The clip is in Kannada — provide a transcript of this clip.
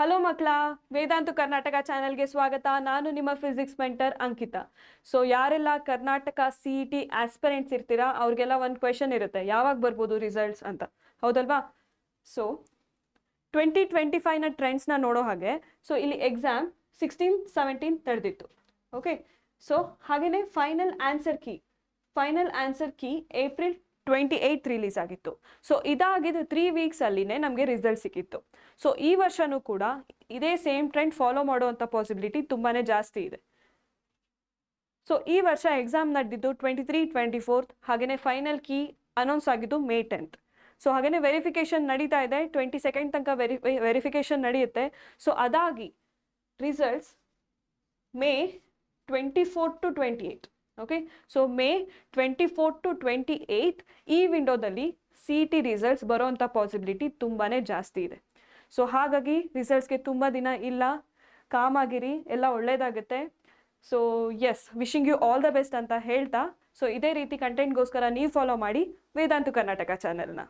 ಹಲೋ ಮಕ್ಕಳ, ವೇದಾಂತು ಕರ್ನಾಟಕ ಚಾನೆಲ್ಗೆ ಸ್ವಾಗತ. ನಾನು ನಿಮ್ಮ ಫಿಸಿಕ್ಸ್ ಮೆಂಟರ್ ಅಂಕಿತಾ. ಸೊ ಯಾರೆಲ್ಲ ಕರ್ನಾಟಕ CET ಆಸ್ಪಿರೆಂಟ್ಸ್ ಇರ್ತೀರಾ ಅವ್ರಿಗೆಲ್ಲ ಒಂದು ಕ್ವೆಶನ್ ಇರುತ್ತೆ, ಯಾವಾಗ ಬರ್ಬೋದು ರಿಸಲ್ಟ್ಸ್ ಅಂತ, ಹೌದಲ್ವಾ? ಸೊ 2025ನ ಟ್ರೆಂಡ್ಸ್ನ ನೋಡೋ ಹಾಗೆ, ಸೊ ಇಲ್ಲಿ ಎಕ್ಸಾಮ್ 16-17 ತಡೆದಿತ್ತು. ಓಕೆ, ಸೊ ಹಾಗೆಯೇ final answer key April 28 release ಆಗಿತ್ತು. ಸೊ ಇದಾಗಿದ್ದು 3 ವೀಕ್ಸಲ್ಲಿನೇ ನಮಗೆ ರಿಸಲ್ಟ್ ಸಿಕ್ಕಿತ್ತು. ಸೊ ಈ ವರ್ಷನೂ ಕೂಡ ಇದೇ ಸೇಮ್ ಟ್ರೆಂಡ್ ಫಾಲೋ ಮಾಡುವಂಥ ಪಾಸಿಬಿಲಿಟಿ ತುಂಬಾ ಜಾಸ್ತಿ ಇದೆ. ಸೊ ಈ ವರ್ಷ ಎಕ್ಸಾಮ್ ನಡೆದಿದ್ದು 23-24, ಹಾಗೆಯೇ ಫೈನಲ್ ಕೀ ಅನೌನ್ಸ್ ಆಗಿದ್ದು May 10th. ಸೊ ಹಾಗೆಯೇ ವೆರಿಫಿಕೇಷನ್ ನಡೀತಾ ಇದೆ, 22nd ತನಕ ವೆರಿಫಿಕೇಷನ್ ನಡೆಯುತ್ತೆ. ಸೊ ಅದಾಗಿ results May 24 to 28. Okay, so May 24 to 28 ಈ ವಿಂಡೋದಲ್ಲಿ CET ರಿಸಲ್ಟ್ಸ್ ಬರೋವಂಥ ಪಾಸಿಬಿಲಿಟಿ ತುಂಬಾ ಜಾಸ್ತಿ ಇದೆ. ಸೊ ಹಾಗಾಗಿ ರಿಸಲ್ಟ್ಸ್ಗೆ ತುಂಬ ದಿನ ಇಲ್ಲ, ಕಾಮಾಗಿರಿ, ಎಲ್ಲ ಒಳ್ಳೆಯದಾಗುತ್ತೆ. So yes, wishing you all the best ಅಂತ ಹೇಳ್ತಾ, ಸೊ ಇದೇ ರೀತಿ ಕಂಟೆಂಟ್ಗೋಸ್ಕರ ನೀವು ಫಾಲೋ ಮಾಡಿ ವೇದಾಂತು ಕರ್ನಾಟಕ ಚಾನೆಲ್ನ.